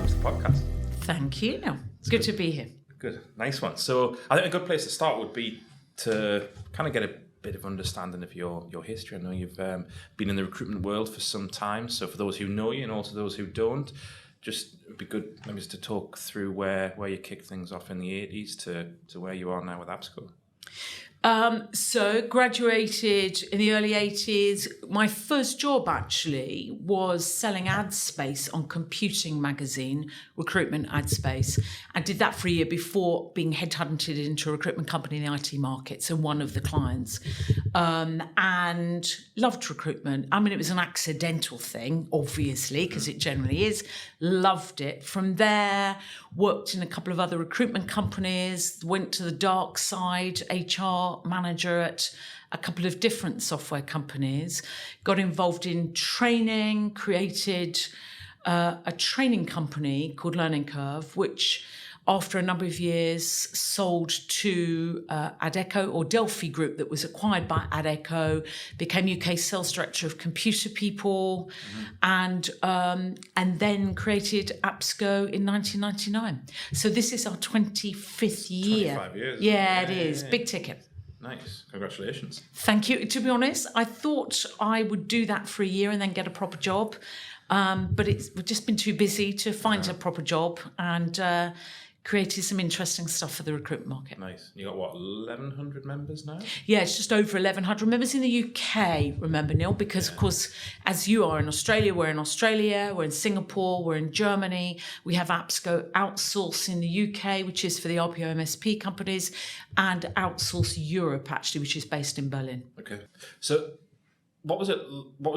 welcome to the podcast. Thank you. No, it's good to be here. Good, nice one. So I think a good place to start would be to kind of get a bit of understanding of your history. I know you've been in the recruitment world for some time. So for those who know you and also those who don't, just it'd be good maybe just to talk through where you kicked things off in the 80s to where you are now with APSCo. So graduated in the early 80s. My first job actually was selling ad space on Computing magazine, recruitment ad space. I did that for a year before being headhunted into a recruitment company in the IT market, so one of the clients, and loved recruitment. I mean, it was an accidental thing, obviously, because it generally is. Loved it. From there, worked in a couple of other recruitment companies, went to the dark side, HR manager at a couple of different software companies, got involved in training, created a training company called Learning Curve, which after a number of years sold to APSCo or Delphi Group that was acquired by APSCo, became UK sales director of computer people, and then created APSCo in 1999. So this is our 25th year. 25 years. Yeah, it is. Big ticket. Nice. Congratulations. Thank you. To be honest, I thought I would do that for a year and then get a proper job. But we've just been too busy to find a proper job and created some interesting stuff for the recruitment market. Nice. You got, 1,100 members now? Yeah, it's just over 1,100 members in the UK, remember, Neil, because, of course, as you are in Australia, we're in Singapore, we're in Germany. We have APSCo Outsource in the UK, which is for the RPO MSP companies, and Outsource Europe, actually, which is based in Berlin. Okay. So what was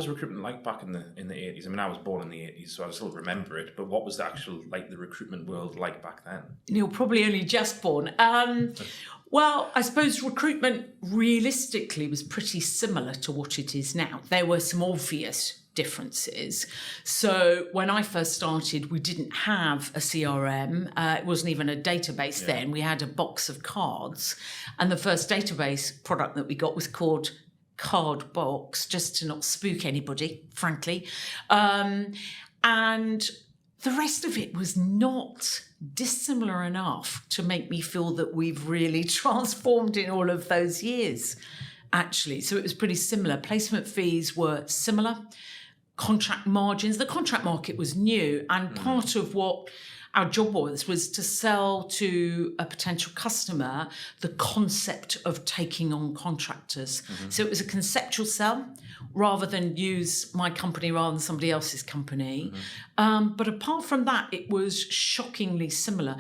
recruitment like back in the 80s? I mean, I was born in the 80s, so I still remember it, but what was the actual, the recruitment world like back then? You're probably only just born. Well, I suppose recruitment realistically was pretty similar to what it is now. There were some obvious differences. So when I first started, we didn't have a CRM. It wasn't even a database then. We had a box of cards. And the first database product that we got was called Card Box, just to not spook anybody, frankly. And the rest of it was not dissimilar enough to make me feel that we've really transformed in all of those years, actually. So it was pretty similar. Placement fees were similar. Contract margins. The contract market was new, and part of what our job was to sell to a potential customer the concept of taking on contractors. So it was a conceptual sell rather than use my company rather than somebody else's company. But apart from that, it was shockingly similar.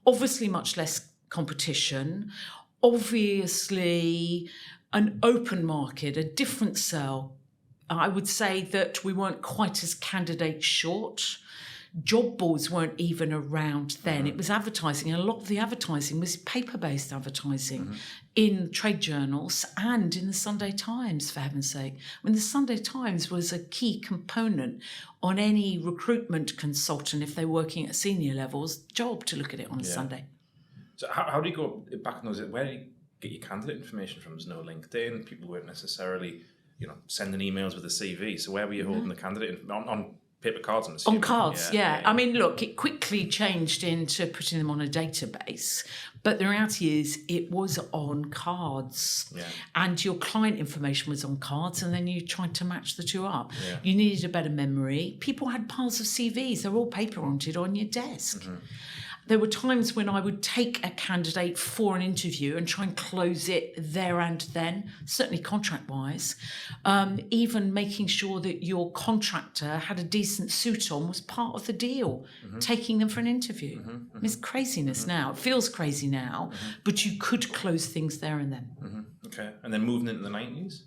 Obviously, much less competition. Obviously, an open market, a different sell. I would say that we weren't quite as candidate short. Job boards weren't even around then. It was advertising, and a lot of the advertising was paper-based advertising in trade journals and in the Sunday Times, for heaven's sake. I mean, the Sunday Times was a key component on any recruitment consultant, if they're working at senior levels, job to look at it on a Sunday. So how do you go back in those? Where do you get your candidate information from? There's no LinkedIn. People weren't necessarily, sending emails with a CV. So where were you holding the candidate on paper cards? On cards, yeah. I mean, look, it quickly changed into putting them on a database. But the reality is it was on cards. Yeah. And your client information was on cards, and then you tried to match the two up. Yeah. You needed a better memory. People had piles of CVs. They're all paper-oriented on your desk. There were times when I would take a candidate for an interview and try and close it there and then, certainly contract-wise. Even making sure that your contractor had a decent suit on was part of the deal, taking them for an interview. I mean, it's craziness now. It feels crazy now, but you could close things there and then. Okay. And then moving into the 90s?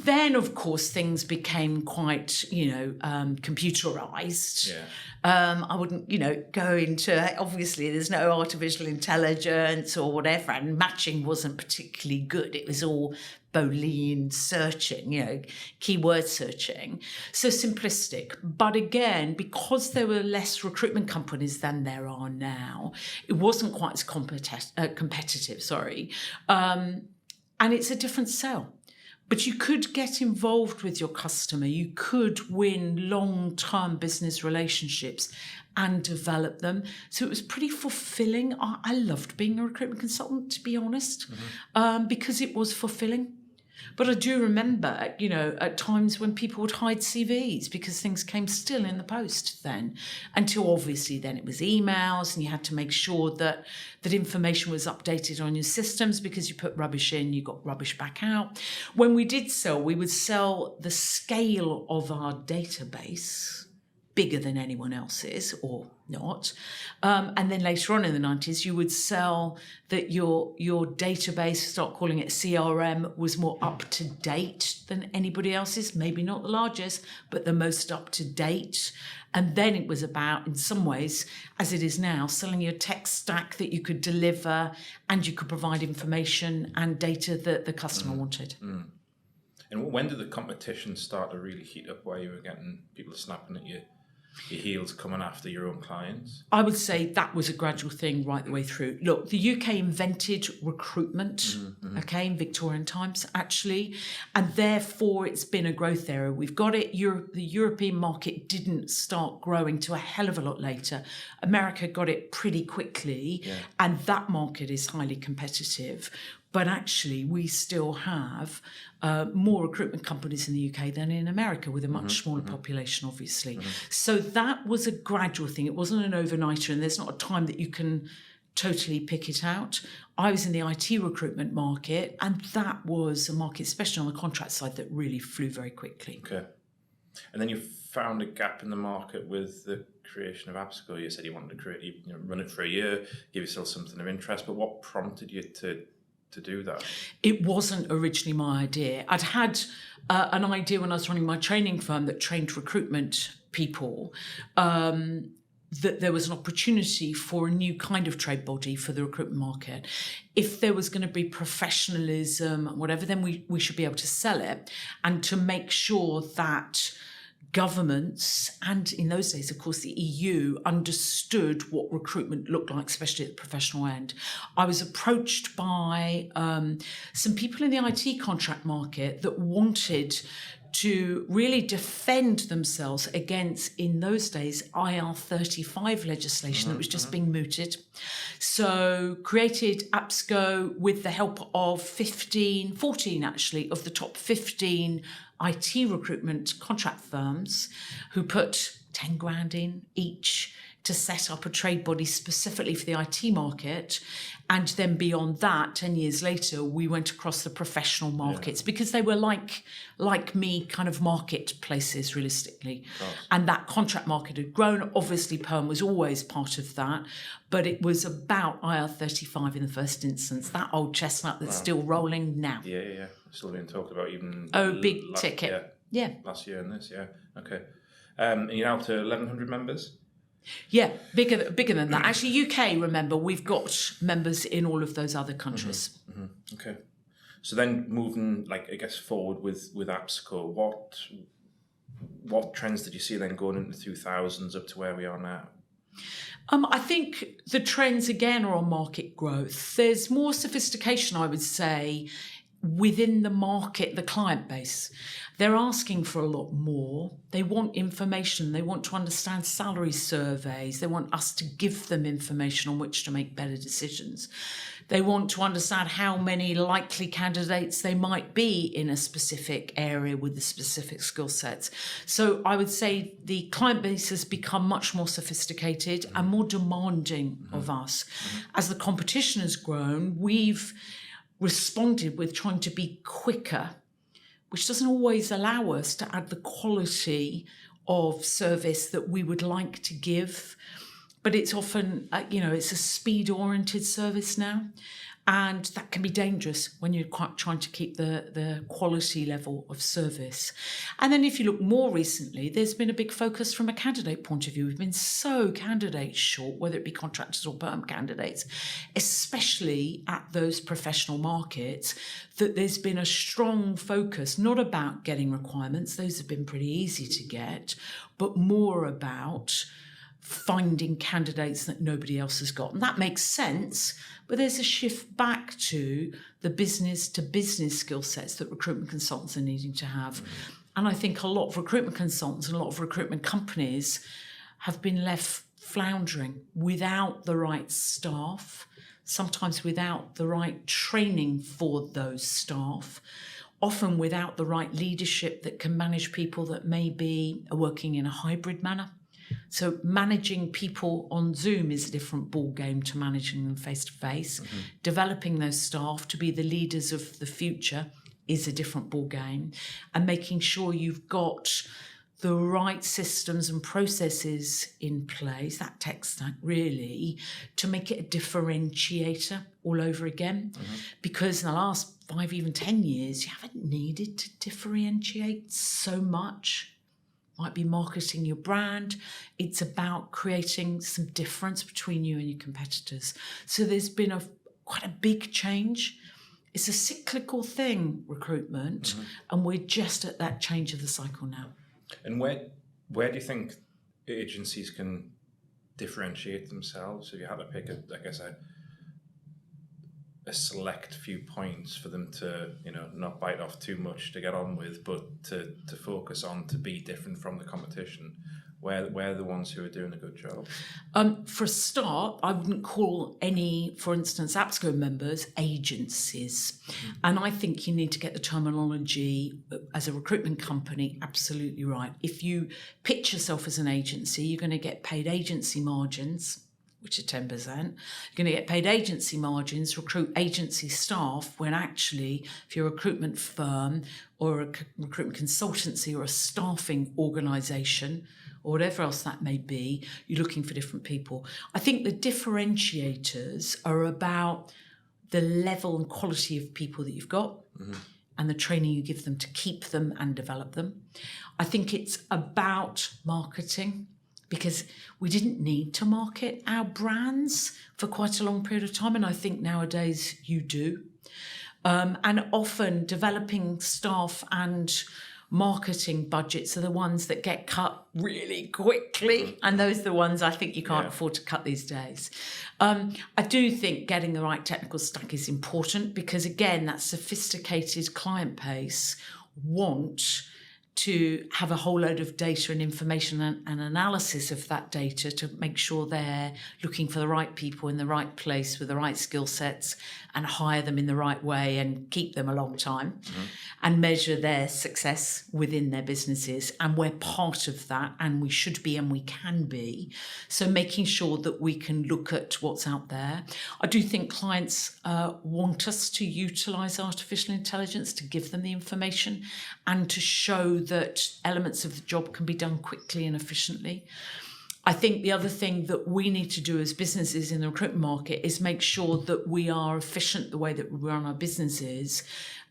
Then, of course, things became quite, computerized. Yeah. I wouldn't, go into, obviously, there's no artificial intelligence or whatever, and matching wasn't particularly good. It was all Boolean searching, keyword searching. So simplistic. But again, because there were less recruitment companies than there are now, it wasn't quite as competitive, And it's a different sell. But you could get involved with your customer. You could win long-term business relationships and develop them. So it was pretty fulfilling. I loved being a recruitment consultant, to be honest, because it was fulfilling. But I do remember, at times when people would hide CVs because things came still in the post then, until obviously then it was emails and you had to make sure that information was updated on your systems, because you put rubbish in, you got rubbish back out. When we did sell, we would sell the scale of our database, bigger than anyone else's or not. And then later on in the 90s, you would sell that your database, start calling it CRM, was more up to date than anybody else's, maybe not the largest, but the most up to date. And then it was about, in some ways, as it is now, selling your tech stack that you could deliver and you could provide information and data that the customer wanted. And when did the competition start to really heat up, where you were getting people snapping at your heels, coming after your own clients? I would say that was a gradual thing right the way through. Look, the UK invented recruitment, in Victorian times, actually, and therefore it's been a growth area. We've got it. The European market didn't start growing till a hell of a lot later. America got it pretty quickly, and that market is highly competitive. But actually, we still have more recruitment companies in the UK than in America, with a much smaller population, obviously. So that was a gradual thing. It wasn't an overnighter, and there's not a time that you can totally pick it out. I was in the IT recruitment market, and that was a market, especially on the contract side, that really flew very quickly. Okay. And then you found a gap in the market with the creation of APSCo. You said you wanted to run it for a year, give yourself something of interest, but what prompted you to do that? It wasn't originally my idea. I'd had an idea when I was running my training firm that trained recruitment people, that there was an opportunity for a new kind of trade body for the recruitment market. If there was going to be professionalism, whatever, then we should be able to sell it, and to make sure that governments, and in those days, of course, the EU, understood what recruitment looked like, especially at the professional end. I was approached by some people in the IT contract market that wanted to really defend themselves against, in those days, IR35 legislation that was just being mooted. So created APSCo with the help of 14 actually, of the top 15 IT recruitment contract firms, who put 10 grand in each to set up a trade body specifically for the IT market. And then beyond that, 10 years later, we went across the professional markets, because they were like me, kind of marketplaces, realistically. And that contract market had grown. Obviously, perm was always part of that, but it was about IR35 in the first instance, that old chestnut that's still rolling now. Yeah. Still being talked about even... big ticket. Yeah. Last year and this, Okay. And you're now to 1,100 members? Yeah, bigger than that. Actually, UK, remember, we've got members in all of those other countries. Okay. So then moving, forward with APSCo, what trends did you see then going into the 2000s up to where we are now? I think the trends, again, are on market growth. There's more sophistication, I would say, within the market, the client base. They're asking for a lot more. They want information. They want to understand salary surveys. They want us to give them information on which to make better decisions. They want to understand how many likely candidates they might be in a specific area with the specific skill sets. So I would say the client base has become much more sophisticated and more demanding of us. As the competition has grown, we've responded with trying to be quicker, which doesn't always allow us to add the quality of service that we would like to give. But it's often, it's a speed-oriented service now. And that can be dangerous when you're quite trying to keep the quality level of service. And then if you look more recently, there's been a big focus from a candidate point of view. We've been so candidate short, whether it be contractors or perm candidates, especially at those professional markets, that there's been a strong focus, not about getting requirements, those have been pretty easy to get, but more about finding candidates that nobody else has got. And that makes sense, but there's a shift back to the business-to-business skill sets that recruitment consultants are needing to have. And I think a lot of recruitment consultants and a lot of recruitment companies have been left floundering without the right staff, sometimes without the right training for those staff, often without the right leadership that can manage people that maybe are working in a hybrid manner. So managing people on Zoom is a different ball game to managing them face to face. Developing those staff to be the leaders of the future is a different ball game, and making sure you've got the right systems and processes in place, that tech stack really, to make it a differentiator all over again. Because in the last 5, even 10 years, you haven't needed to differentiate so much. Might be marketing your brand. It's about creating some difference between you and your competitors. So there's been quite a big change. It's a cyclical thing, recruitment, and we're just at that change of the cycle now. And where do you think agencies can differentiate themselves? If you had to pick a select few points for them to, not bite off too much to get on with, but to focus on, to be different from the competition, where are the ones who are doing a good job? For a start, I wouldn't call any, for instance, APSCo members agencies. And I think you need to get the terminology as a recruitment company absolutely right. If you pitch yourself as an agency, you're going to get paid agency margins, which are 10%. You're going to get paid agency margins, recruit agency staff, when actually, if you're a recruitment firm or a recruitment consultancy or a staffing organisation, or whatever else that may be, you're looking for different people. I think the differentiators are about the level and quality of people that you've got and the training you give them to keep them and develop them. I think it's about marketing, because we didn't need to market our brands for quite a long period of time, and I think nowadays you do. And often developing staff and marketing budgets are the ones that get cut really quickly, and those are the ones I think you can't afford to cut these days. I do think getting the right technical stack is important, because again, that sophisticated client base want to have a whole load of data and information and analysis of that data to make sure they're looking for the right people in the right place with the right skill sets, and hire them in the right way and keep them a long time and measure their success within their businesses. And we're part of that, and we should be and we can be. So making sure that we can look at what's out there. I do think clients want us to utilise artificial intelligence to give them the information and to show that elements of the job can be done quickly and efficiently. I think the other thing that we need to do as businesses in the recruitment market is make sure that we are efficient the way that we run our businesses,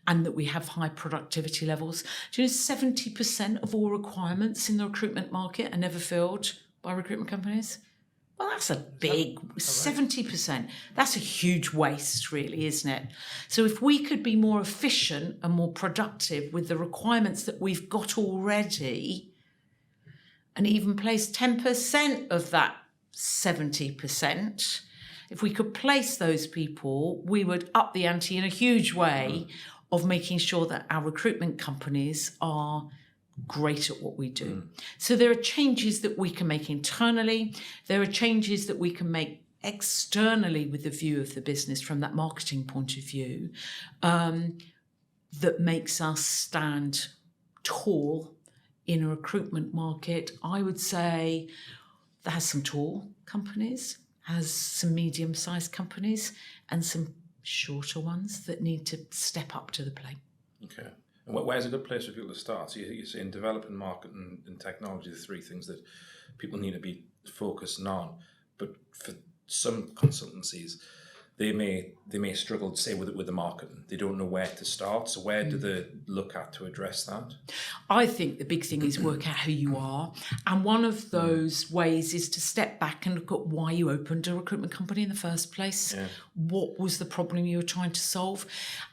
and that we have high productivity levels. Do you know 70% of all requirements in the recruitment market are never filled by recruitment companies? Well, that's a big 70%. That's a huge waste, really, isn't it? So if we could be more efficient and more productive with the requirements that we've got already, and even place 10% of that 70%, if we could place those people, we would up the ante in a huge way of making sure that our recruitment companies are great at what we do. So there are changes that we can make internally. There are changes that we can make externally with the view of the business from that marketing point of view, that makes us stand tall in a recruitment market. I would say that has some tall companies, has some medium-sized companies, and some shorter ones that need to step up to the plate. Okay. And where's a good place for people to start? So you're saying developing market and technology, the three things that people need to be focusing on. But for some consultancies, they may struggle, say, with the marketing. They don't know where to start. So where do they look at to address that? I think the big thing is work out who you are. And one of those ways is to step back and look at why you opened a recruitment company in the first place. Yeah. What was the problem you were trying to solve?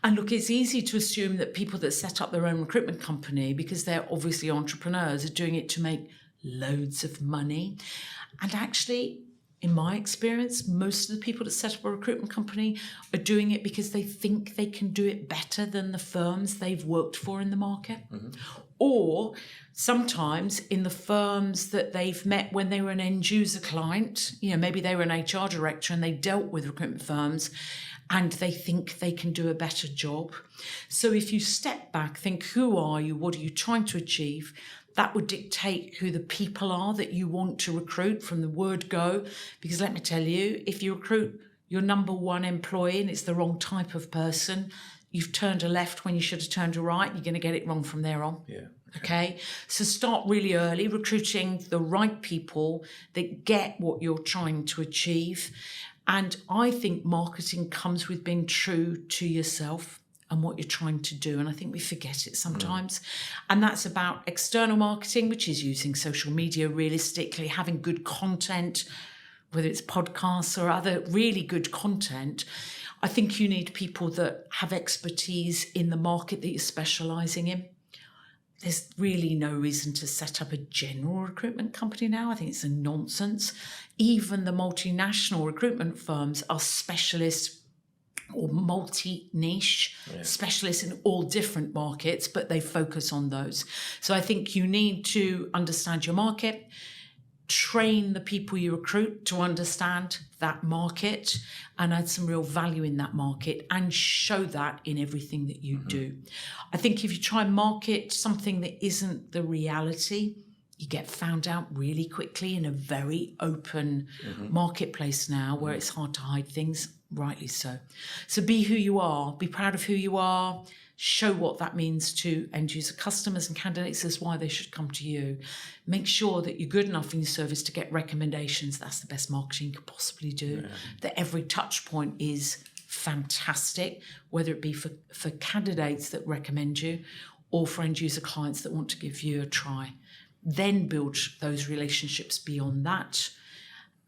And look, it's easy to assume that people that set up their own recruitment company, because they're obviously entrepreneurs, are doing it to make loads of money. And actually, in my experience, most of the people that set up a recruitment company are doing it because they think they can do it better than the firms they've worked for in the market. Or sometimes in the firms that they've met when they were an end user client, maybe they were an HR director and they dealt with recruitment firms and they think they can do a better job. So if you step back, think, who are you? What are you trying to achieve? That would dictate who the people are that you want to recruit from the word go. Because let me tell you, if you recruit your number one employee and it's the wrong type of person, you've turned a left when you should have turned a right, you're going to get it wrong from there on. Yeah. Okay. So start really early, recruiting the right people that get what you're trying to achieve. And I think marketing comes with being true to yourself and what you're trying to do. And I think we forget it sometimes. And that's about external marketing, which is using social media realistically, having good content, whether it's podcasts or other really good content. I think you need people that have expertise in the market that you're specialising in. There's really no reason to set up a general recruitment company now. I think it's a nonsense. Even the multinational recruitment firms are specialists or multi-niche, specialists in all different markets, but they focus on those. So I think you need to understand your market, train the people you recruit to understand that market and add some real value in that market and show that in everything that you do. I think if you try and market something that isn't the reality, you get found out really quickly in a very open marketplace now where it's hard to hide things, rightly so. So be who you are, be proud of who you are, show what that means to end user customers and candidates as why they should come to you. Make sure that you're good enough in your service to get recommendations. That's the best marketing you could possibly do. Yeah. That every touch point is fantastic, whether it be for candidates that recommend you or for end user clients that want to give you a try. Then build those relationships beyond that.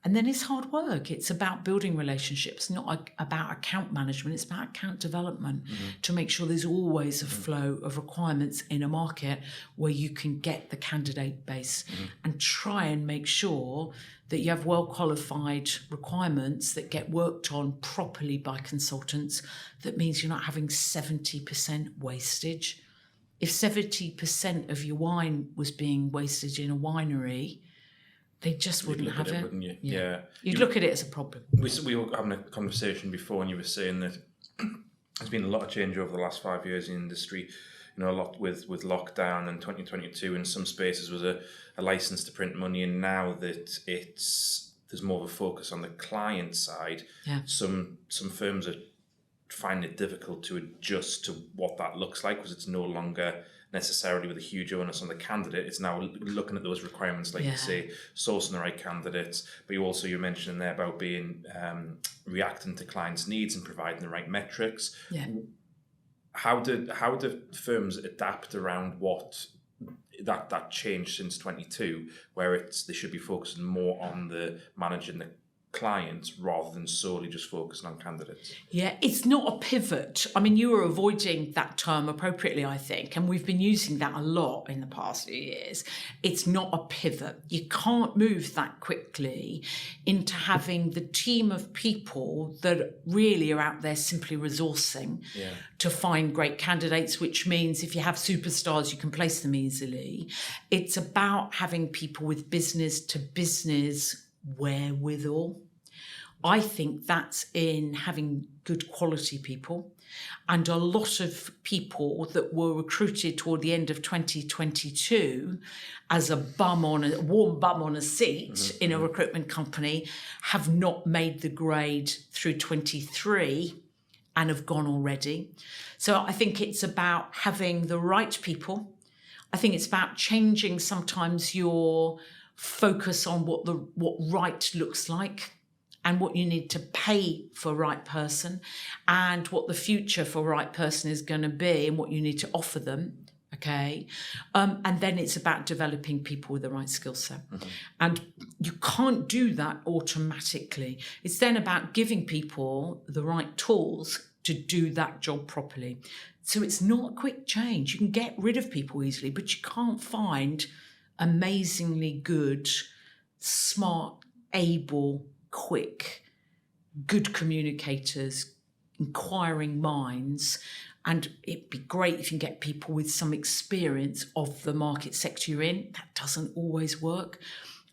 And then it's hard work. It's about building relationships, not about account management. It's about account development to make sure there's always a flow of requirements in a market where you can get the candidate base and try and make sure that you have well-qualified requirements that get worked on properly by consultants. That means you're not having 70% wastage. If 70% of your wine was being wasted in a winery, they just wouldn't have it. Wouldn't you? Yeah. You'd look at it as a problem. We were having a conversation before and you were saying that there's been a lot of change over the last 5 years in the industry, a lot with lockdown, and 2022 in some spaces was a license to print money, and now that there's more of a focus on the client side, some firms are finding it difficult to adjust to what that looks like because it's no longer necessarily with a huge onus on the candidate. It's now looking at those requirements, like you say, sourcing the right candidates. But you're mentioning there about being reacting to clients' needs and providing the right metrics. Yeah. How do firms adapt around what that changed since 22, where they should be focusing more on the managing the clients rather than solely just focusing on candidates? Yeah, it's not a pivot. I mean, you were avoiding that term appropriately, I think, and we've been using that a lot in the past few years. It's not a pivot. You can't move that quickly into having the team of people that really are out there simply resourcing to find great candidates, which means if you have superstars, you can place them easily. It's about having people with business to business wherewithal. I think that's in having good quality people, and a lot of people that were recruited toward the end of 2022 as a warm bum on a seat in a recruitment company have not made the grade through 23 and have gone already. So I think it's about having the right people. I think it's about changing sometimes your focus on what right looks like and what you need to pay for right person and what the future for right person is going to be and what you need to offer them. Okay. And then it's about developing people with the right skill set. And you can't do that automatically. It's then about giving people the right tools to do that job properly. So it's not a quick change. You can get rid of people easily, but you can't find amazingly good, smart, able, quick, good communicators, inquiring minds. And it'd be great if you can get people with some experience of the market sector you're in. That doesn't always work.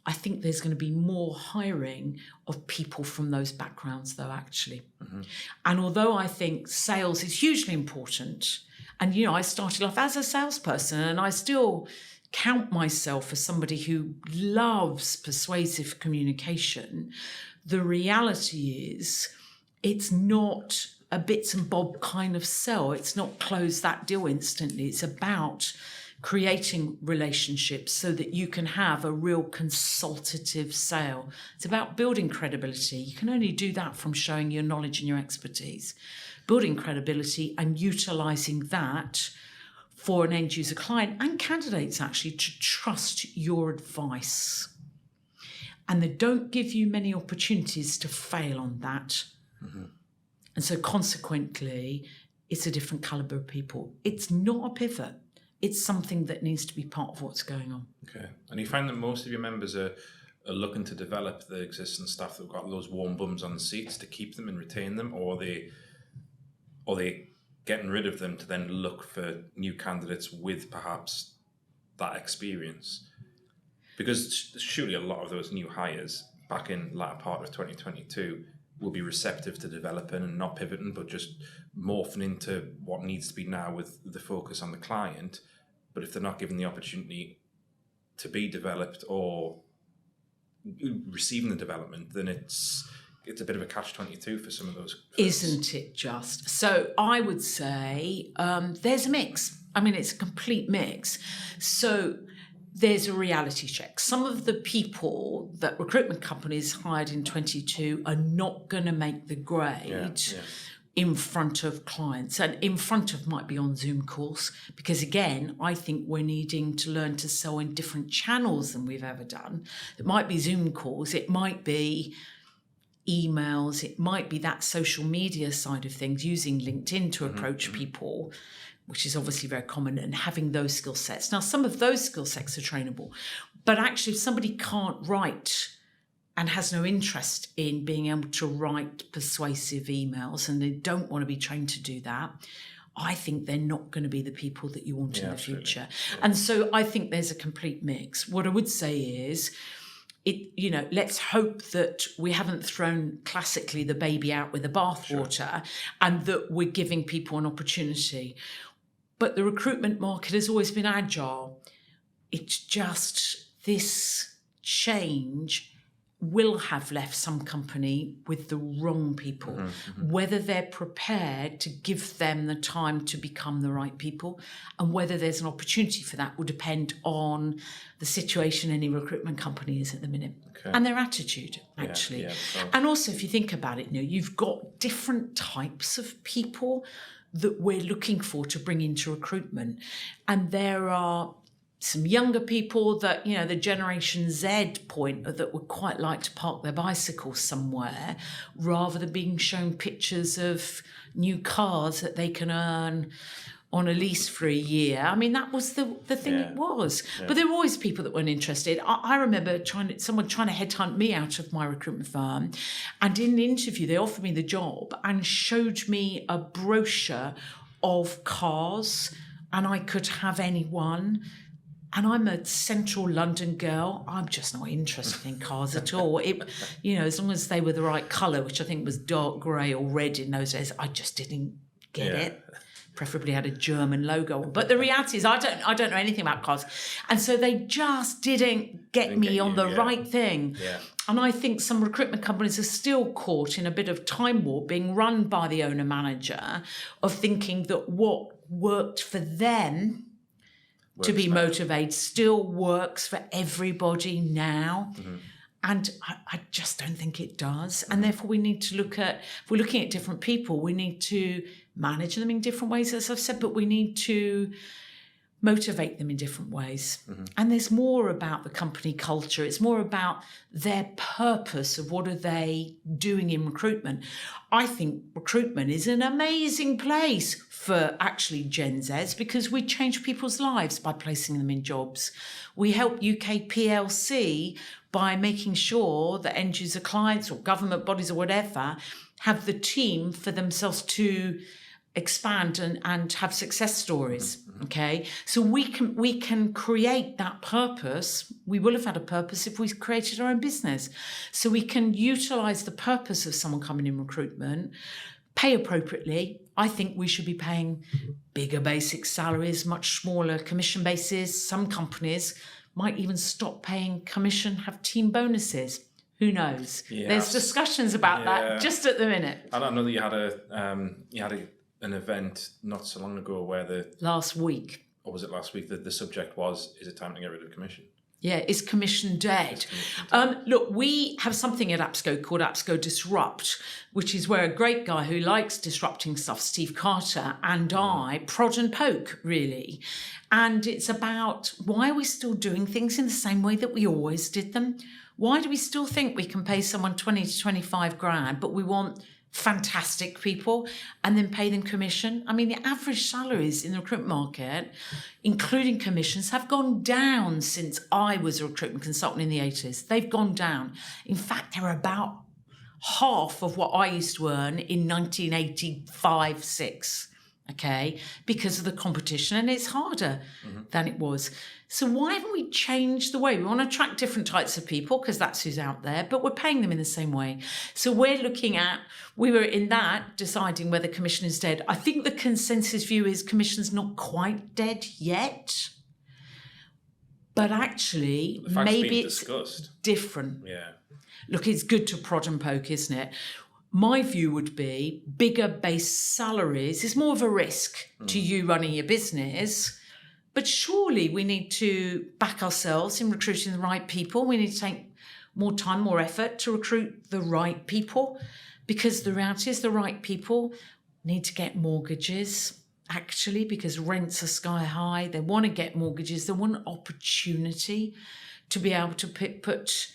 I think there's going to be more hiring of people from those backgrounds, though, actually. Mm-hmm. And although I think sales is hugely important, and, I started off as a salesperson, and I still count myself as somebody who loves persuasive communication, the reality is it's not a bits and bob kind of sell. It's not close that deal instantly. It's about creating relationships so that you can have a real consultative sale. It's about building credibility. You can only do that from showing your knowledge and your expertise. Building credibility and utilising that for an end user client and candidates actually to trust your advice. And they don't give you many opportunities to fail on that. Mm-hmm. And so consequently, it's a different calibre of people. It's not a pivot. It's something that needs to be part of what's going on. Okay. And you find that most of your members are looking to develop the existing staff that've got those warm bums on the seats to keep them and retain them, or are they getting rid of them to then look for new candidates with perhaps that experience? Because surely a lot of those new hires back in latter part of 2022 will be receptive to developing and not pivoting, but just morphing into what needs to be now with the focus on the client. But if they're not given the opportunity to be developed or receiving the development, then it's a bit of a catch-22 for some of those folks. Isn't it just? So I would say there's a mix. I mean, it's a complete mix. So there's a reality check. Some of the people that recruitment companies hired in 22 are not going to make the grade in front of clients. And in front of might be on Zoom calls, because again, I think we're needing to learn to sell in different channels than we've ever done. It might be Zoom calls, it might be emails, it might be that social media side of things, using LinkedIn to approach people, which is obviously very common, and having those skill sets. Now, some of those skill sets are trainable, but actually if somebody can't write and has no interest in being able to write persuasive emails and they don't want to be trained to do that, I think they're not going to be the people that you want in the future. Yeah. And so I think there's a complete mix. What I would say is, let's hope that we haven't thrown classically the baby out with the bathwater, and that we're giving people an opportunity. But the recruitment market has always been agile. It's just this change will have left some company with the wrong people. Whether they're prepared to give them the time to become the right people, and whether there's an opportunity for that, will depend on the situation any recruitment company is at the minute. And their attitude, actually. And also, if you think about it, you've got different types of people that we're looking for to bring into recruitment. And there are some younger people that, the Generation Z point, that would quite like to park their bicycles somewhere rather than being shown pictures of new cars that they can earn on a lease for a year. I mean, that was the thing it was. But there were always people that weren't interested. I remember someone trying to headhunt me out of my recruitment firm. And in the interview, they offered me the job and showed me a brochure of cars, and I could have any one. And I'm a central London girl. I'm just not interested in cars at all. As long as they were the right colour, which I think was dark grey or red in those days, I just didn't get it. Preferably had a German logo on. But the reality is I don't know anything about cars. And so they just didn't get me on the right thing. Yeah. And I think some recruitment companies are still caught in a bit of time warp, being run by the owner-manager, of thinking that what worked for them to be motivated still works for everybody now. And I just don't think it does. And therefore we need to if we're looking at different people, we need to manage them in different ways, as I've said, but we need to motivate them in different ways. And there's more about the company culture. It's more about their purpose of what are they doing in recruitment. I think recruitment is an amazing place for actually Gen Zs because we change people's lives by placing them in jobs. We help UK PLC by making sure that end user clients or government bodies or whatever have the team for themselves to expand and have success stories. Okay, so we can create that purpose. We will have had a purpose if we created our own business. So we can utilize the purpose of someone coming in recruitment, pay appropriately. I think we should be paying bigger basic salaries, much smaller commission bases. Some companies might even stop paying commission, have team bonuses. Who knows? Yes. There's discussions about that just at the minute. I don't know that you had an event not so long ago where last week, or was it last week, that the subject was, is it time to get rid of commission? Yeah, is commission dead? Look, we have something at APSCo called APSCo Disrupt, which is where a great guy who likes disrupting stuff, Steve Carter, and I prod and poke, really. And it's about why are we still doing things in the same way that we always did them? Why do we still think we can pay someone 20 to 25 grand, but we want fantastic people and then pay them commission? I mean, the average salaries in the recruitment market, including commissions, have gone down since I was a recruitment consultant in the 80s. They've gone down. In fact, they're about half of what I used to earn in 1985-6, okay, because of the competition, and it's harder than it was. So why haven't we changed the way? We want to attract different types of people because that's who's out there, but we're paying them in the same way. So we were in that deciding whether commission is dead. I think the consensus view is commission's not quite dead yet, but actually maybe it's different. Yeah. Look, it's good to prod and poke, isn't it? My view would be bigger base salaries is more of a risk to you running your business. But surely we need to back ourselves in recruiting the right people. We need to take more time, more effort to recruit the right people, because the reality is the right people need to get mortgages, actually, because rents are sky high. They want to get mortgages. They want an opportunity to be able to put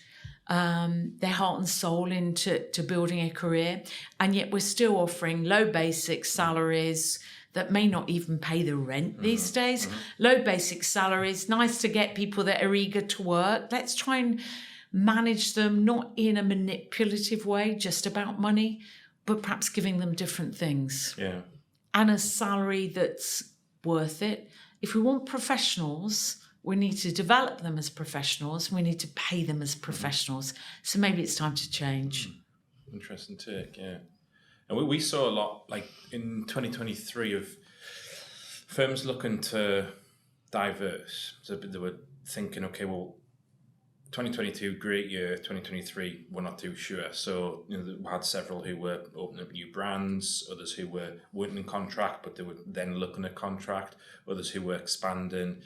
their heart and soul into building a career. And yet we're still offering low basic salaries that may not even pay the rent these days. Low basic salaries, nice to get people that are eager to work. Let's try and manage them, not in a manipulative way, just about money, but perhaps giving them different things. Yeah. And a salary that's worth it. If we want professionals, we need to develop them as professionals. We need to pay them as professionals. So maybe it's time to change. Interesting take, yeah. And we saw a lot, like in 2023, of firms looking to diverse. So they were thinking, okay, well, 2022, great year. 2023, we're not too sure. So, we had several who were opening up new brands, others who were working in contract, but they were then looking at contract, others who were expanding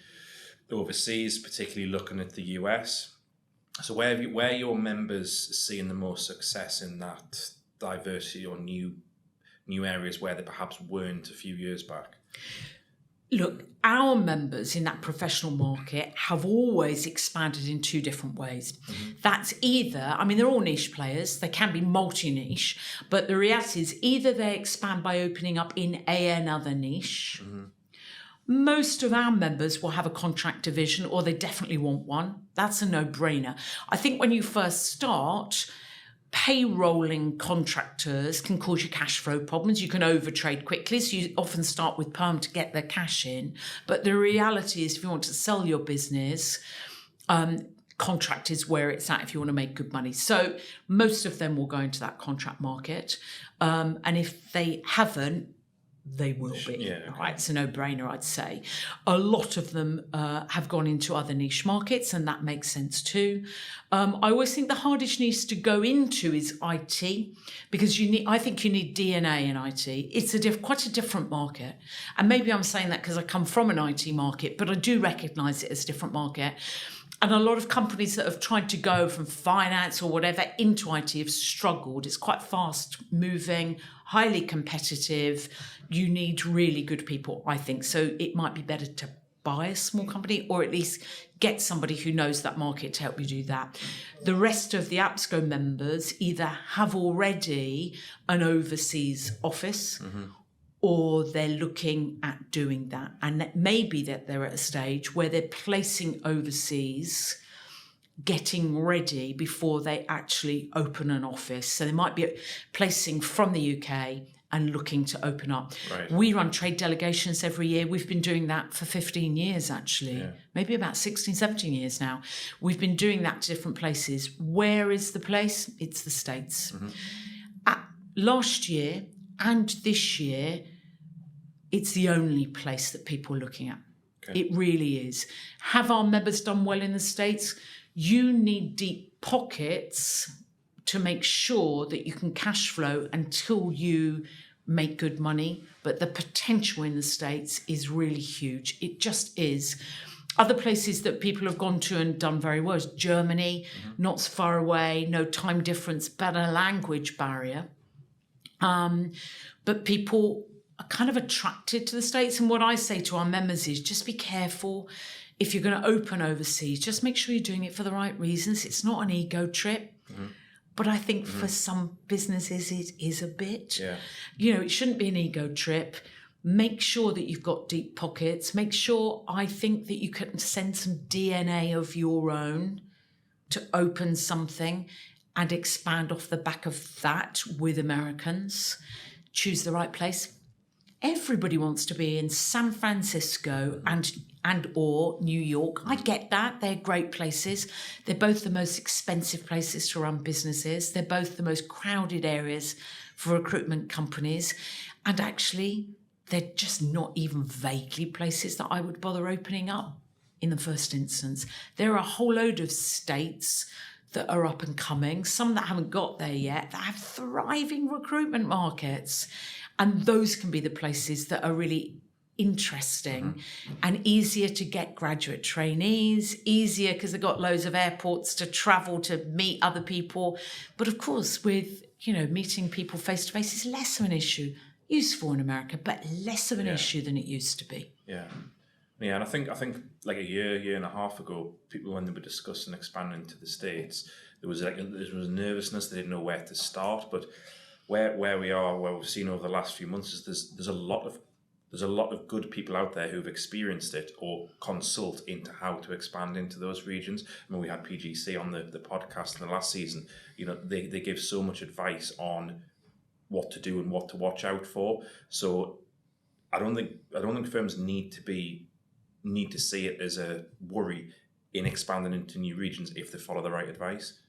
overseas, particularly looking at the US. So where are your members seeing the most success in that diversity or new areas where they perhaps weren't a few years back? Look, our members in that professional market have always expanded in two different ways. That's either, they're all niche players, they can be multi-niche, but the reality is either they expand by opening up in another niche. Most of our members will have a contract division, or they definitely want one. That's a no-brainer. I think when you first start, payrolling contractors can cause you cash flow problems. You can overtrade quickly, so you often start with perm to get the cash in. But the reality is, if you want to sell your business, contract is where it's at if you want to make good money. So most of them will go into that contract market. And if they haven't, they will be. Yeah, okay. Right? It's a no-brainer, I'd say. A lot of them have gone into other niche markets, and that makes sense too. I always think the hardest niche to go into is IT, because I think you need DNA in IT. It's quite a different market. And maybe I'm saying that because I come from an IT market, but I do recognise it as a different market. And a lot of companies that have tried to go from finance or whatever into IT have struggled. It's quite fast moving, highly competitive. You need really good people, I think. So it might be better to buy a small company, or at least get somebody who knows that market to help you do that. The rest of the APSCo members either have already an overseas office, or they're looking at doing that. And that may be that they're at a stage where they're placing overseas, getting ready before they actually open an office. So they might be placing from the UK and looking to open up. Right. We run trade delegations every year. We've been doing that for 15 years, actually. Yeah. Maybe about 16, 17 years now. We've been doing that to different places. Where is the place? It's the States. Last year and this year, it's the only place that people are looking at. Okay. It really is. Have our members done well in the States? You need deep pockets to make sure that you can cash flow until you make good money. But the potential in the States is really huge. It just is. Other places that people have gone to and done very well is Germany, not so far away, no time difference, better language barrier. But people are kind of attracted to the States. And what I say to our members is just be careful. If you're going to open overseas, just make sure you're doing it for the right reasons. It's not an ego trip. But I think for some businesses, it is a bit. Yeah. It shouldn't be an ego trip. Make sure that you've got deep pockets. Make sure, I think, that you can send some DNA of your own to open something and expand off the back of that with Americans. Choose the right place. Everybody wants to be in San Francisco and or New York. I get that. They're great places. They're both the most expensive places to run businesses. They're both the most crowded areas for recruitment companies. And actually, they're just not even vaguely places that I would bother opening up in the first instance. There are a whole load of states that are up and coming, some that haven't got there yet, that have thriving recruitment markets. And those can be the places that are really interesting and easier to get graduate trainees, easier because they've got loads of airports to travel to meet other people. But of course, with, meeting people face to face is less of an issue. Useful in America, but less of an issue than it used to be. Yeah. Yeah, and I think like a year and a half ago, people, when they were discussing expanding to the States, there was nervousness. They didn't know where to start. But where we are, where we've seen over the last few months, is there's a lot of good people out there who've experienced it or consult into how to expand into those regions. I mean, we had PGC on the podcast in the last season. They give so much advice on what to do and what to watch out for. So I don't think firms need to see it as a worry in expanding into new regions if they follow the right advice.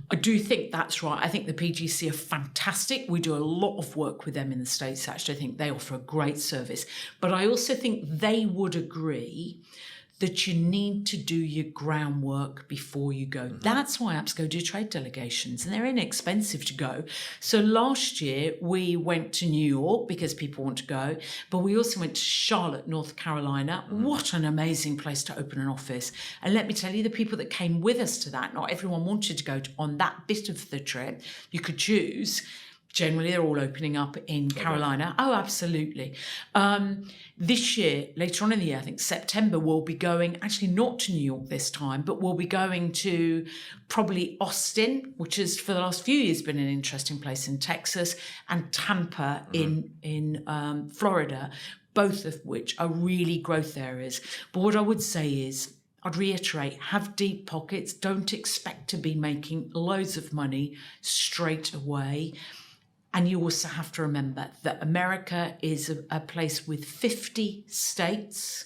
I do think that's right. I think the PGC are fantastic. We do a lot of work with them in the States, actually. I think they offer a great service. But I also think they would agree that you need to do your groundwork before you go. That's why APSCo do trade delegations, and they're inexpensive to go. So last year we went to New York because people want to go, but we also went to Charlotte, North Carolina. What an amazing place to open an office. And let me tell you, the people that came with us to that, not everyone wanted to go on that bit of the trip. You could choose. Generally, they're all opening up in Carolina. Oh, absolutely. This year, later on in the year, I think September, we'll be going, actually not to New York this time, but we'll be going to probably Austin, which has for the last few years been an interesting place in Texas, and Tampa in Florida, both of which are really growth areas. But what I would say is, I'd reiterate, have deep pockets. Don't expect to be making loads of money straight away. And you also have to remember that America is a place with 50 states,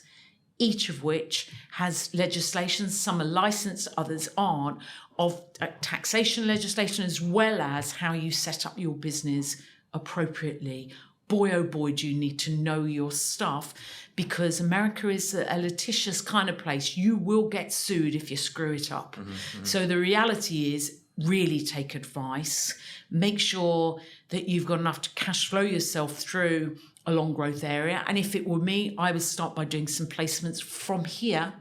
each of which has legislation. Some are licensed, others aren't, of taxation legislation, as well as how you set up your business appropriately. Boy, oh boy, do you need to know your stuff, because America is a litigious kind of place. You will get sued if you screw it up. So the reality is, really take advice. Make sure that you've got enough to cash flow yourself through a long growth area. And if it were me, I would start by doing some placements from here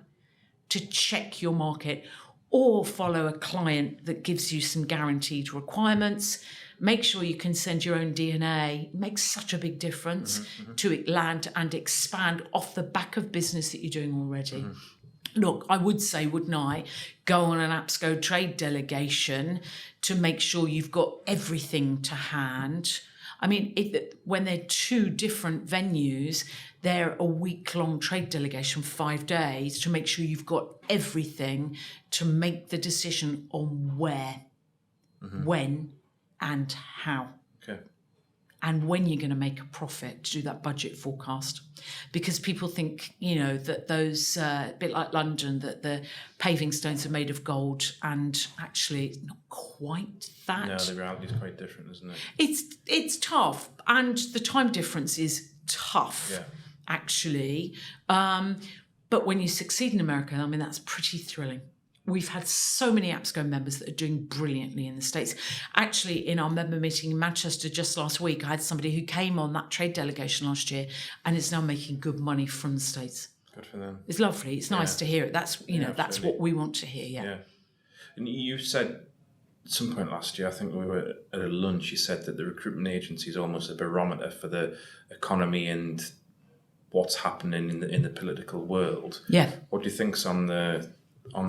to check your market. or follow a client that gives you some guaranteed requirements. Make sure you can send your own DNA. It makes such a big difference to it land and expand off the back of business that you're doing already. Look, I would say, wouldn't I, go on an APSCo trade delegation to make sure you've got everything to hand. I mean, when they're two different venues, they're a week-long trade delegation, 5 days, to make sure you've got everything to make the decision on where, when, and how. Okay. And when you're going to make a profit, to do that budget forecast. Because people think, that those, a bit like London, that the paving stones are made of gold, and actually it's not quite that. No, the reality is quite different, isn't it? It's tough, and the time difference is tough, actually. But when you succeed in America, I mean, that's pretty thrilling. We've had so many APSCo members that are doing brilliantly in the States. Actually, in our member meeting in Manchester just last week, I had somebody who came on that trade delegation last year and is now making good money from the States. Good for them. It's lovely. It's nice to hear it. That's, that's absolutely. what we want to hear, Yeah. And you said at some point last year, I think we were at a lunch, you said that the recruitment agency is almost a barometer for the economy and what's happening in the political world. Yeah. What do you think's on the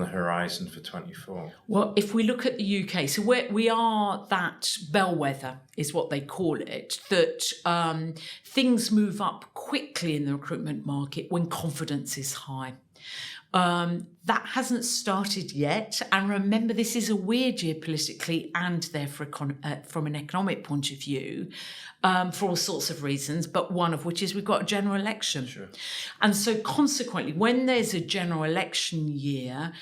horizon for 24? Well, if we look at the UK, so we are that bellwether, is what they call it, that things move up quickly in the recruitment market when confidence is high. That hasn't started yet. And remember, this is a weird year politically and therefore from an economic point of view, for all sorts of reasons, but one of which is we've got a general election. Sure. And so consequently, when there's a general election year,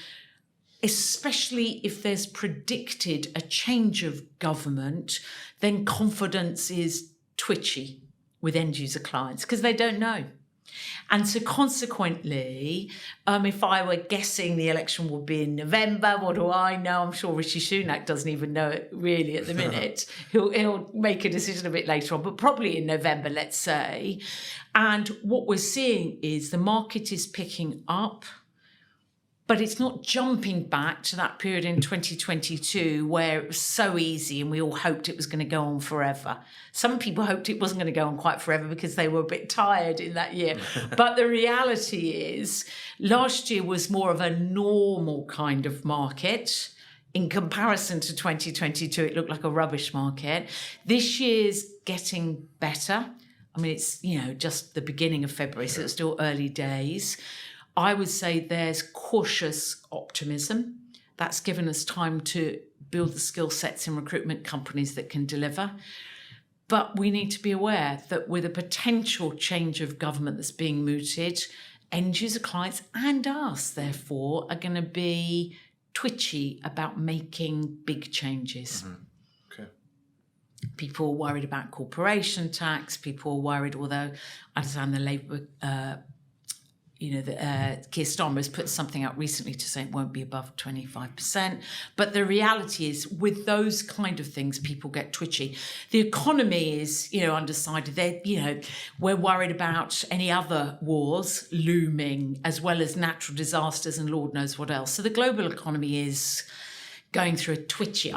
especially if there's predicted a change of government, then confidence is twitchy with end user clients because they don't know. And so consequently, if I were guessing the election would be in November, what do I know? I'm sure Rishi Sunak doesn't even know it really at the minute. He'll make a decision a bit later on, but probably in November, let's say. And what we're seeing is the market is picking up, but it's not jumping back to that period in 2022 where it was so easy and we all hoped it was going to go on forever. Some people hoped it wasn't going to go on quite forever because they were a bit tired in that year. But the reality is last year was more of a normal kind of market. In comparison to 2022, it looked like a rubbish market. This year's getting better. I mean, it's, just the beginning of February, so it's still early days. I would say there's cautious optimism. That's given us time to build the skill sets in recruitment companies that can deliver. But we need to be aware that with a potential change of government that's being mooted, end user clients and us, therefore, are going to be twitchy about making big changes. Okay. People are worried about corporation tax. People are worried, although I understand the Labour Keir Starmer has put something out recently to say it won't be above 25%. But the reality is, with those kind of things, people get twitchy. The economy is, undecided. We're worried about any other wars looming, as well as natural disasters and Lord knows what else. So the global economy is going through a twitchy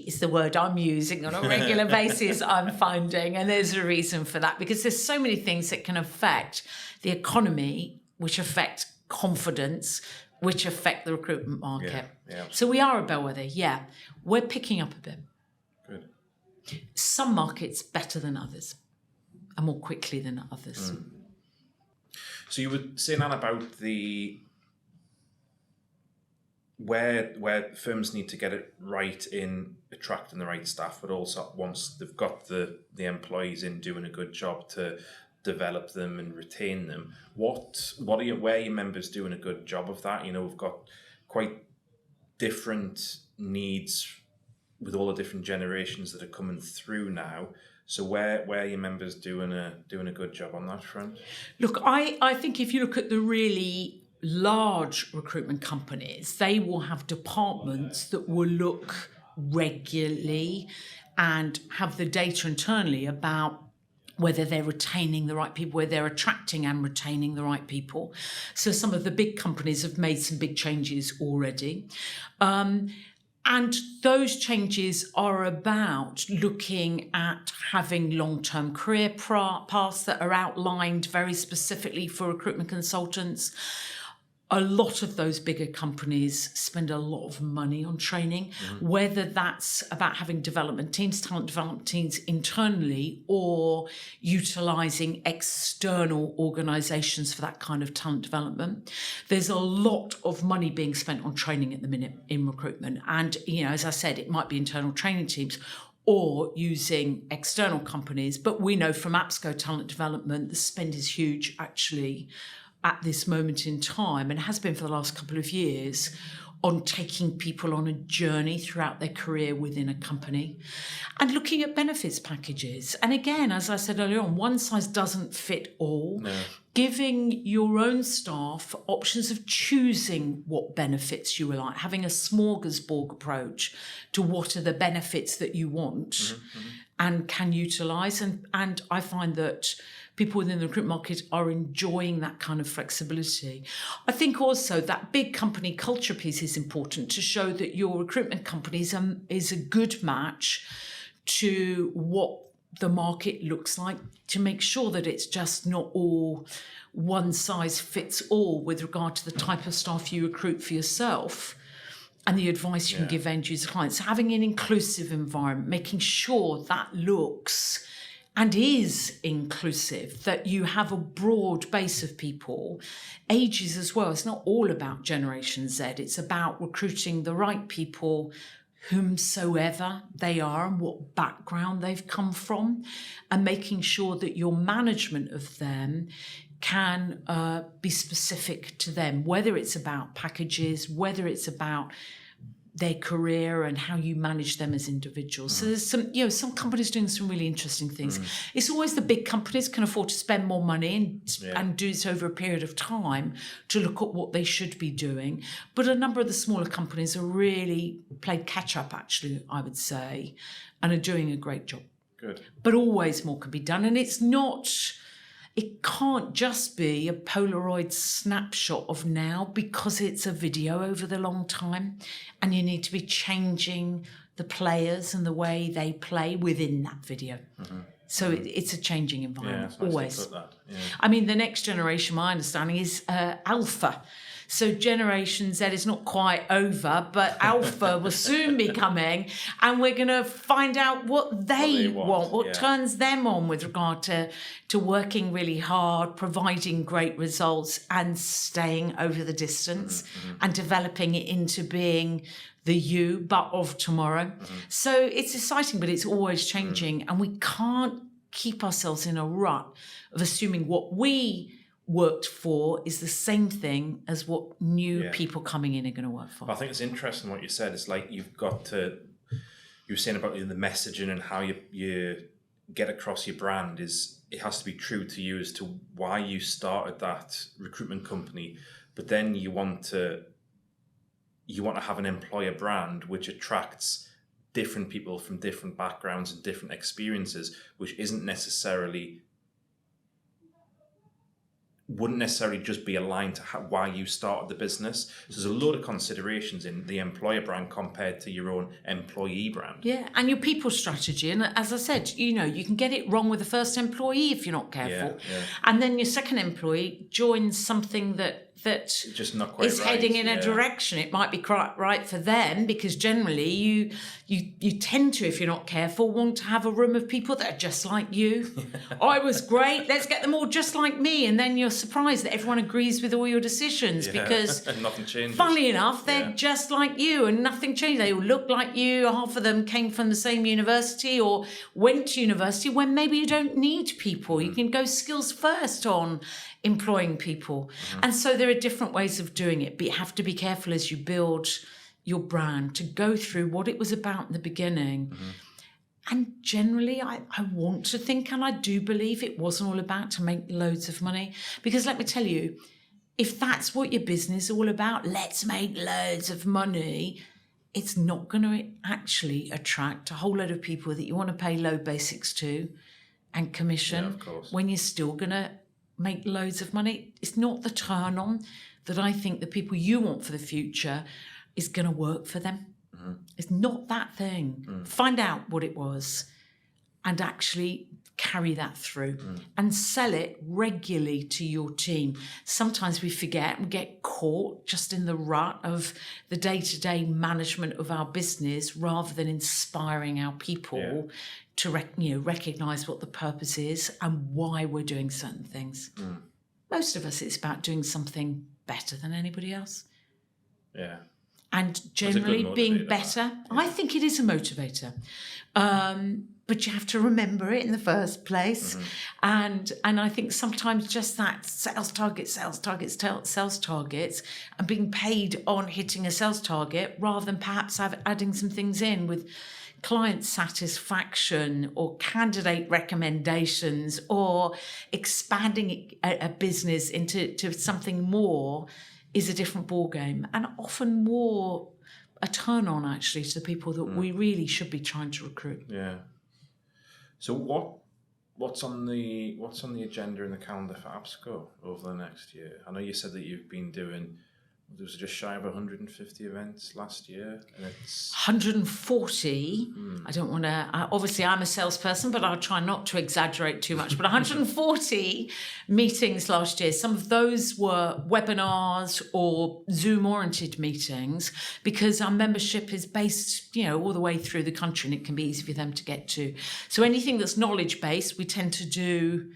is the word I'm using on a regular basis, I'm finding. And there's a reason for that, because there's so many things that can affect the economy, which affect confidence, which affect the recruitment market. Yeah, so we are a bellwether, We're picking up a bit. Good. Some markets better than others, and more quickly than others. So you were saying, Anne, about the where firms need to get it right in attracting the right staff, but also once they've got the employees in doing a good job to develop them and retain them. Where are your members doing a good job of that? We've got quite different needs with all the different generations that are coming through now. So where are your members doing a good job on that front? Look, I think if you look at the really large recruitment companies, they will have departments that will look regularly and have the data internally about whether they're retaining the right people, whether they're attracting and retaining the right people. So some of the big companies have made some big changes already. And those changes are about looking at having long-term career paths that are outlined very specifically for recruitment consultants. A lot of those bigger companies spend a lot of money on training, whether that's about having development teams, talent development teams internally, or utilising external organisations for that kind of talent development. There's a lot of money being spent on training at the minute in recruitment. And, as I said, it might be internal training teams or using external companies. But we know from APSCo Talent Development, the spend is huge, actually, at this moment in time, and has been for the last couple of years, on taking people on a journey throughout their career within a company and looking at benefits packages. And again, as I said earlier on, one size doesn't fit all. No. Giving your own staff options of choosing what benefits you would like, having a smorgasbord approach to what are the benefits that you want and can utilise. And I find that people within the recruitment market are enjoying that kind of flexibility. I think also that big company culture piece is important to show that your recruitment company is a good match to what the market looks like, to make sure that it's just not all one size fits all with regard to the type of staff you recruit for yourself and the advice you can give end user clients. So having an inclusive environment, making sure that looks and is inclusive, that you have a broad base of people, ages as well. It's not all about Generation Z. It's about recruiting the right people, whomsoever they are and what background they've come from, and making sure that your management of them can be specific to them, whether it's about packages, whether it's about their career and how you manage them as individuals. So there's some companies doing some really interesting things. It's always the big companies can afford to spend more money and do it over a period of time to look at what they should be doing. But a number of the smaller companies are really played catch up, actually, I would say, and are doing a great job. Good. But always more can be done. And it can't just be a Polaroid snapshot of now, because it's a video over the long time and you need to be changing the players and the way they play within that video. So it's a changing environment, always. I mean, the next generation, my understanding, is Alpha. So Generation Z is not quite over, but Alpha will soon be coming, and we're going to find out what they want, what turns them on with regard to working really hard, providing great results, and staying over the distance and developing it into being the you, but of tomorrow. So it's exciting, but it's always changing, and we can't keep ourselves in a rut of assuming what we worked for is the same thing as what new people coming in are going to work for. I think it's interesting what you said. It's like you were saying about the messaging and how you get across your brand it has to be true to you as to why you started that recruitment company, but then you want to have an employer brand which attracts different people from different backgrounds and different experiences, which wouldn't necessarily just be aligned to why you started the business. So there's a lot of considerations in the employer brand compared to your own employee brand. Yeah, and your people strategy. And as I said, you can get it wrong with the first employee if you're not careful. And then your second employee joins something that just not quite is heading in a direction. It might be quite right for them, because generally you tend to, if you're not careful, want to have a room of people that are just like you. I was great, let's get them all just like me. And then you're surprised that everyone agrees with all your decisions because and nothing changes. Funnily enough, they're just like you and nothing changed. They all look like you. Half of them came from the same university or went to university, when maybe you don't need people. You can go skills first on employing people. And so there are different ways of doing it, but you have to be careful as you build your brand to go through what it was about in the beginning. And generally, I want to think, and I do believe, it wasn't all about to make loads of money. Because let me tell you, if that's what your business is all about, let's make loads of money, it's not going to actually attract a whole load of people that you want to pay low basics to and commission of course. when you're still going to make loads of money. It's not the turn on that I think the people you want for the future is going to work for them. Mm-hmm. It's not that thing. Find out what it was and actually carry that through and sell it regularly to your team. Sometimes we forget and get caught just in the rut of the day-to-day management of our business rather than inspiring our people to recognise what the purpose is and why we're doing certain things. Most of us, it's about doing something better than anybody else. Yeah. And generally being better. I think it is a motivator. But you have to remember it in the first place. And I think sometimes just that sales targets, and being paid on hitting a sales target rather than perhaps adding some things in with client satisfaction or candidate recommendations or expanding a business into something more is a different ballgame and often more a turn on actually to the people that we really should be trying to recruit. Yeah. So what's on the agenda in the calendar for APSCo over the next year? I know you said that you've been doing, there was just shy of 150 events last year, and it's 140. I don't want to. Obviously, I'm a salesperson, but I'll try not to exaggerate too much. But 140 meetings last year. Some of those were webinars or Zoom-oriented meetings because our membership is based, all the way through the country, and it can be easy for them to get to. So anything that's knowledge-based, we tend to do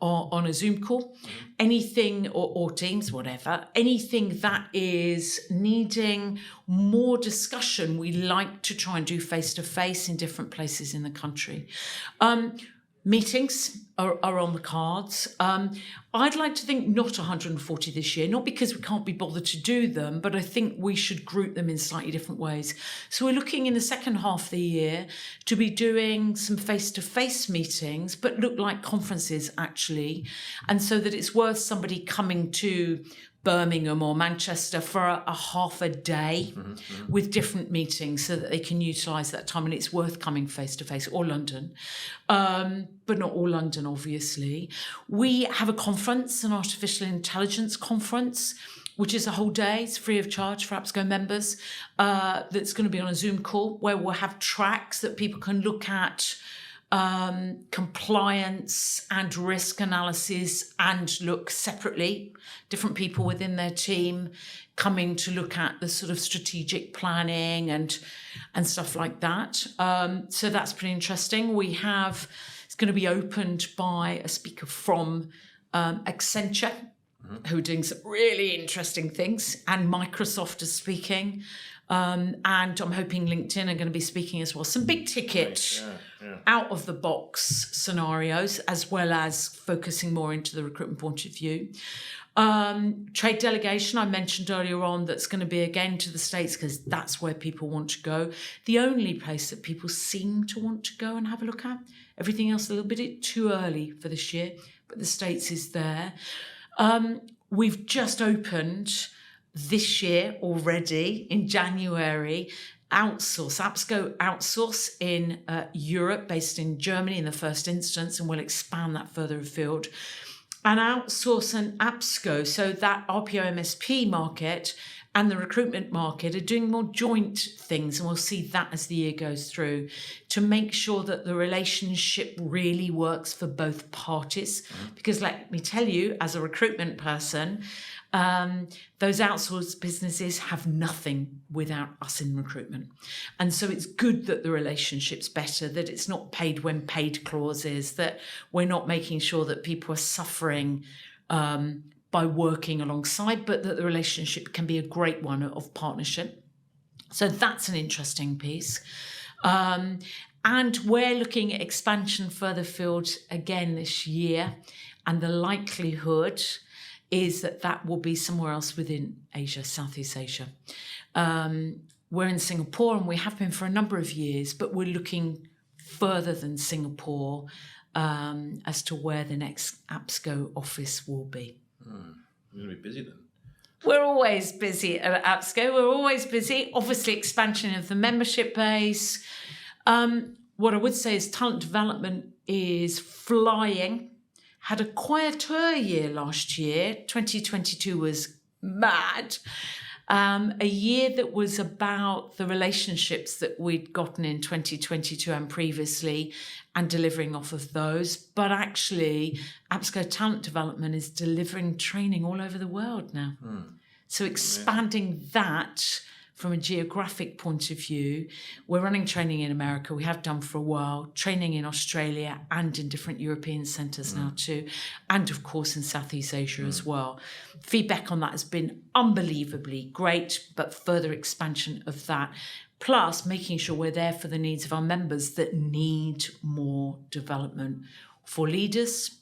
on a Zoom call, anything or Teams, whatever, anything that is needing more discussion, we like to try and do face-to-face in different places in the country. Meetings are on the cards. I'd like to think not 140 this year, not because we can't be bothered to do them, but I think we should group them in slightly different ways. So we're looking in the second half of the year to be doing some face-to-face meetings, but look like conferences actually, and so that it's worth somebody coming to Birmingham or Manchester for a half a day with different meetings so that they can utilise that time, and it's worth coming face to face, or London, but not all London obviously. We have a conference, an artificial intelligence conference, which is a whole day. It's free of charge for APSCo members. That's going to be on a Zoom call where we'll have tracks that people can look at, compliance and risk analysis, and look separately, different people within their team coming to look at the sort of strategic planning and stuff like that. So that's pretty interesting. It's going to be opened by a speaker from Accenture, who are doing some really interesting things, and Microsoft is speaking. And I'm hoping LinkedIn are going to be speaking as well. Some big ticket, out of the box scenarios, as well as focusing more into the recruitment point of view. Trade delegation, I mentioned earlier on, that's going to be again to the States because that's where people want to go. The only place that people seem to want to go and have a look at. Everything else a little bit too early for this year, but the States is there. We've just opened this year already in January, APSCo Outsource in Europe, based in Germany in the first instance, and we'll expand that further afield. And Outsource and APSCo, so that RPO MSP market and the recruitment market are doing more joint things, and we'll see that as the year goes through to make sure that the relationship really works for both parties. Because let me tell you, as a recruitment person, those outsourced businesses have nothing without us in recruitment. And so it's good that the relationship's better, that it's not paid when paid clauses, that we're not making sure that people are suffering by working alongside, but that the relationship can be a great one of partnership. So that's an interesting piece. And we're looking at expansion further afield again this year, and the likelihood is that will be somewhere else within Asia, Southeast Asia. We're in Singapore, and we have been for a number of years, but we're looking further than Singapore as to where the next APSCo office will be. You're going to be busy then. We're always busy at APSCo. We're always busy. Obviously, expansion of the membership base. What I would say is talent development is flying. Had a quieter year last year. 2022 was mad. A year that was about the relationships that we'd gotten in 2022 and previously and delivering off of those. But actually, APSCo Talent Development is delivering training all over the world now. So expanding that from a geographic point of view, we're running training in America. We have done for a while, training in Australia and in different European centres now too, and of course in Southeast Asia as well. Feedback on that has been unbelievably great, but further expansion of that. Plus making sure we're there for the needs of our members that need more development for leaders,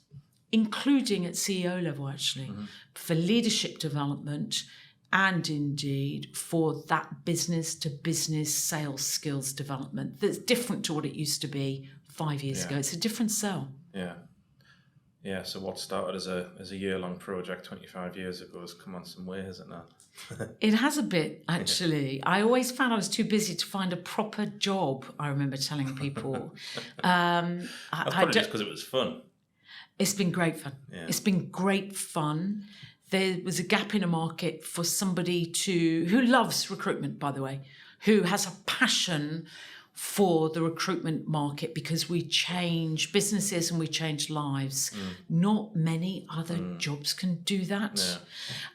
including at CEO level actually, for leadership development, and indeed for that business to business sales skills development that's different to what it used to be 5 years ago. It's a different sell. Yeah, so what started as a year-long project 25 years ago has come on some way, hasn't it? It has a bit, actually. I always found I was too busy to find a proper job, I remember telling people. That's probably just because it was fun. It's been great fun. Yeah. It's been great fun. There was a gap in a market for somebody who loves recruitment, by the way, who has a passion for the recruitment market because we change businesses and we change lives. Not many other jobs can do that. Yeah.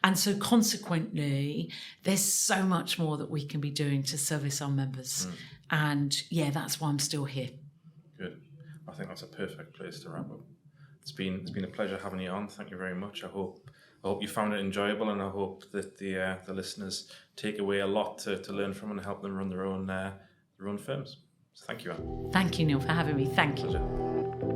And so consequently, there's so much more that we can be doing to service our members. And yeah, that's why I'm still here. Good. I think that's a perfect place to wrap up. It's been a pleasure having you on. Thank you very much. I hope you found it enjoyable, and I hope that the listeners take away a lot to learn from and help them run their own firms. So thank you, Anne. Thank you, Neil, for having me. Thank you. Pleasure.